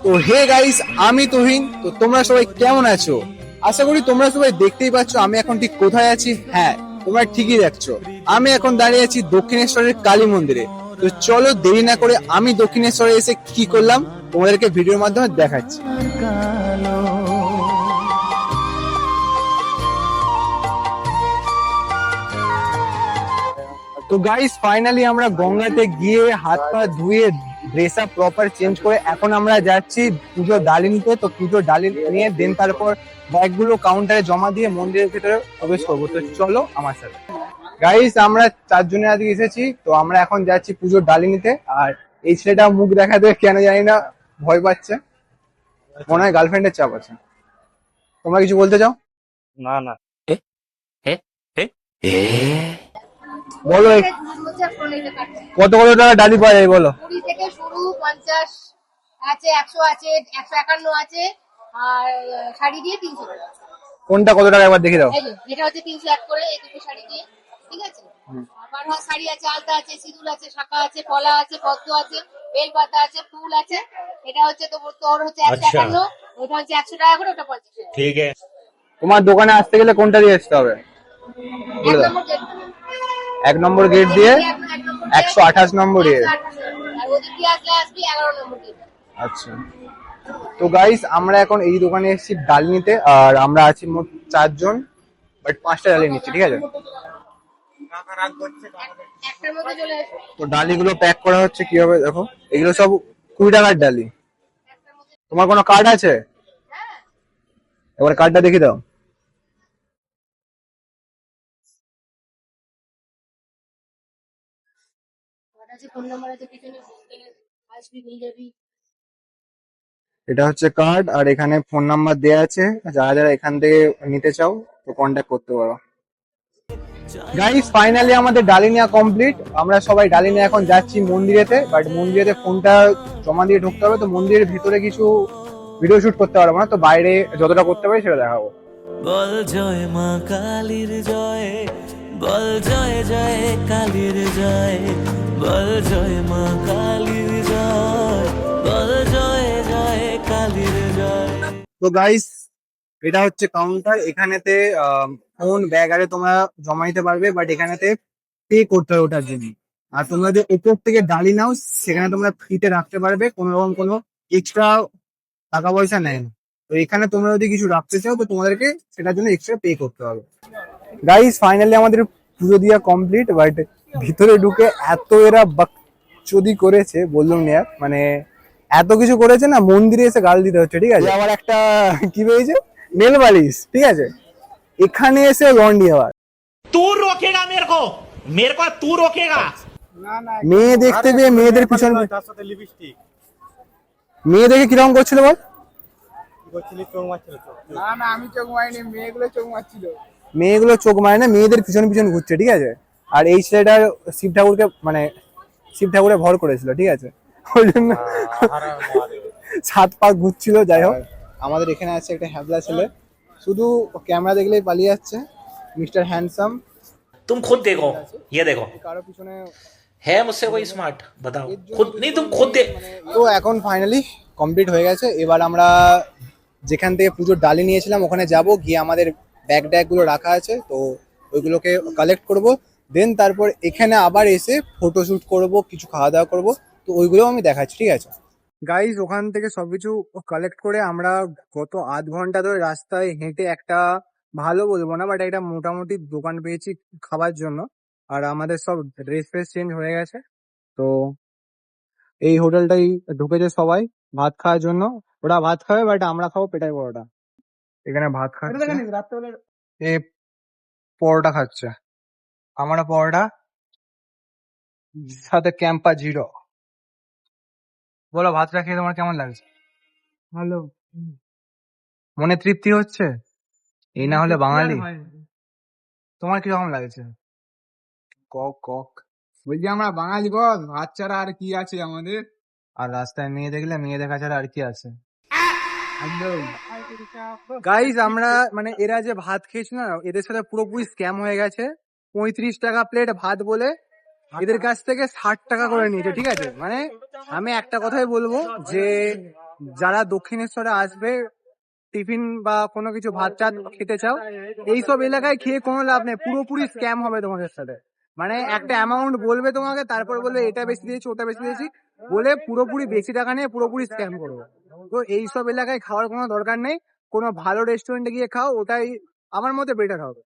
তো hey guys, আমি তুহিন। তো তোমরা সবাই কেমন আছো? আশা করি তোমরা সবাই দেখতেই পাচ্ছ আমি এখন ঠিক কোথায় আছি। হ্যাঁ, তোমরা ঠিকই দেখছো, আমি এখন দাঁড়িয়ে আছি দক্ষিণেশ্বরের কালী মন্দিরে। তো চলো দেরি না করে আমি দক্ষিণেশ্বরে এসে কি করলাম তোমাদেরকে ভিডিওর মাধ্যমে দেখাচ্ছি। তো গাইস ফাইনালি আমরা গঙ্গাতে গিয়ে হাত পা ধুয়ে ড্রেস আপ প্রপার চেঞ্জ করে এখন আমরা যাচ্ছি পুজো ডালি নিতে। তো পুজো ডালি নিয়ে দেন তারপর ব্যাগগুলো কাউন্টারে জমা দিয়ে মন্দিরের ভিতরে প্রবেশ করবো। তো চলো আমার সাথে। গাইস আমরা চারজনে আজকে এসেছি, তো আমরা এখন যাচ্ছি পুজোর ডালি নিতে। আর এই ছেলেটা মুখ দেখাতে কেন জানি না ভয় পাচ্ছে, মনে হয় গার্লফ্রেন্ডের চাপ আছে। তোমরা কিছু বলতে চাও? না না বলো কত কত টাকা ডালি পাওয়া যায় বলো। 20 থেকে শুরু, 50 আছে, 100 আছে, 151 আছে, আর শাড়ি দিয়ে 300 টাকা। কোনটা কত টাকা একবার দেখে দাও। এই যে এটা হচ্ছে 301 করে, এই দুটো শাড়ি দিয়ে, ঠিক আছে। আবার শাড়ি আছে, আলতা আছে, সিঁদুর আছে, শাঁখা আছে, পলা আছে, পদ্ম আছে, বেলপাতা আছে, ফুল আছে। এটা হচ্ছে তোর হচ্ছে 151, ওটা হচ্ছে 100 টাকা করে, ওটা 50 টাকা। ঠিক আছে। তোমার দোকানে আসতে গেলে কোনটা দিয়ে আসতে হবে? এক বলে দাও। নম্বর গেট। 1 নম্বর গেট দিয়ে এক নম্বর গেট, 128 নম্বর গেট। 128 আর ওদিক দিয়ে আসবি 11 নম্বর গেট। আচ্ছা, তো গাইস আমরা এখন এই দোকানে এসেছি ডাল নিতে। আর আমরা আছি মোট 4 জন, বাট 5টা ডালি নিচ্ছি, ঠিক আছে। একটার মধ্যে চলে আসবে। তো ডালিগুলো প্যাক করা হচ্ছে কিভাবে দেখো। এগুলো সব 20 টাকার ডালি। তোমার কোনো কার্ড আছে? এবার কার্ডটা দেখি দাও। ফোন নাম্বার আছে পিছনে, আসবি নিয়ে যাবি। এটা হচ্ছে কার্ড, আর এখানে ফোন নাম্বার দেয়া আছে। যারা যারা এখান থেকে নিতে চাও তো কন্ট্যাক্ট করতে পারো। গাইস ফাইনালি আমাদের ডালি নেওয়া কমপ্লিট। আমরা সবাই ডালি নিয়ে এখন যাচ্ছি মন্দিরেতে। বাট মন্দিরেতে ফোনটা জমা দিয়ে ঢুকতে হবে। তো মন্দিরের ভিতরে কিছু ভিডিও শুট করতে পারবো না, তো বাইরে যতটা করতে পারি সেটা দেখাবো। বল জয় মা কালীর জয়, বল জয় জয় কালীর জয়, বল জয় মা কালীর জয়, বল জয় জয় কালীর জয়। তো গাইস এটা হচ্ছে কাউন্টার। এখানেতে ফোন ব্যাগ আরে তোমরা জমা দিতে পারবে, বাট এখানেতে পে করতে হবে ওটার জন্য। আর তোমরা যে উপর থেকে ডালি নাও সেখানে তোমরা ফ্রিতে রাখতে পারবে, কোনো রকম কোনো এক্সট্রা টাকা পয়সা নেয় না। তো এখানে তোমরা যদি কিছু রাখতে চাও তো তোমাদেরকে সেটার জন্য এক্সট্রা পে করতে হবে। গাইস ফাইনালি আমাদের পুজো দেওয়া কমপ্লিট, বাট ভিতরে ঢুকে এত এরা বাকচুদি করেছে বললাম না, মানে এত কিছু করেছে না, মন্দিরে এসে গাল দিতে হচ্ছে, ঠিক আছে। আবার একটা কি পেয়েছে, নেল বালিশ, ঠিক আছে। এখানে এসে লন্ডি আবার तू रोकेगा मेरे को तू रोकेगा। মেয়ে দেখতে পেয়ে মেয়েদের পিছনে তার সাথে লিপস্টিক মেয়ে দেখে কিরকম করছিল বল। করছিলি, চোখ মারছিল। না না, আমি চোখ মারিনি, মেয়েগুলো চোখ মারছিল। মেয়েগুলো চোখ মারে না, মেয়েদের পিছনে পিছনে ঘুরছে, ঠিক আছে। আর এই ছেলেটার শিব ঠাকুরকে মানে শিব ঠাকুরে ভর করেছিল, ঠিক আছে। ওই জন্য 7 পাক ঘুরছিল। যাই হোক, আমাদের এখানে আছে একটা হ্যাবলা ছেলে, শুধু ক্যামেরা দেখলেই পালিয়ে যাচ্ছে, মিস্টার হ্যান্ডসাম। तुम खुद देखो, ये देखो কারো পিছনে है मुझसे कोई स्मार्ट, बताओ खुद नहीं, तुम खुद दे। তো এখন ফাইনালি কমপ্লিট হয়ে গেছে। এবার আমরা যেখান থেকে পুজোর ডালি নিয়েছিলাম ওখানে যাব, গিয়ে আমাদের ব্যাগ ট্যাগ গুলো রাখা আছে তো ওইগুলোকে কালেক্ট করব। দেন তারপর এখানে আবার এসে ফটোশুট করব, কিছু খাওয়া দাওয়া করব। তো ওইগুলো আমি দেখাচ্ছি, ঠিক আছে। গাইজ ওখান থেকে সবকিছু কালেক্ট করে আমরা গত আধ ঘন্টা ধরে রাস্তায় হেঁটে একটা ভালো বলবো না, বাট একটা মোটামুটি দোকান পেয়েছি খাবার জন্য। আর আমাদের সব ড্রেস ফ্রেস চেঞ্জ হয়ে গেছে। তো এই হোটেলটাই ঢুকেছে সবাই ভাত খাওয়ার জন্য। ওরা ভাত খাবে, বাট আমরা খাবো পেটাই পরোটা। এখানে ভাত খাচ্ছে, এ পরোটা খাচ্ছে, আমরা পরোটা সাথে ক্যাম্পা জিরো। বলো ভাতটা খেয়ে তোমার কেমন লাগছে? ভালো। মনে তৃপ্তি হচ্ছে? এই না হলে বাঙালি। তোমার কিরকম লাগছে? কক কক। বলছি আমরা বাঙালি বল, ভাত ছাড়া আর কি আছে আমাদের? আর রাস্তায় মেয়ে দেখলে মেয়ে দেখা ছাড়া আর কি আছে? একদম। গাইজ আমরা মানে এরা যে ভাত খেয়েছে না, এদের সাথে পুরোপুরি স্ক্যাম হয়ে গেছে। 35 টাকা প্লেট ভাত বলে এদের কাছ থেকে 60 টাকা করে নিয়েছে, ঠিক আছে। মানে আমি একটা কথাই বলবো যে যারা দক্ষিণেশ্বরে আসবে টিফিন বা কোনো কিছু ভাত টাত খেতে চাও, এইসব এলাকায় খেয়ে কোনো লাভ নেই, পুরোপুরি স্ক্যাম হবে তোমাদের সাথে। মানে একটা অ্যামাউন্ট বলবে তোমাকে, তারপর বলবে এটা বেশি দিয়েছি ওটা বেশি দিয়েছি বলে পুরোপুরি বেশি টাকা নিয়ে পুরোপুরি স্ক্যাম করবে। তো এইসব এলাকায় খাওয়ার কোনো দরকার নেই, কোনো ভালো রেস্টুরেন্টে গিয়ে খাও, ওটাই আমার মতে বেটার হবে।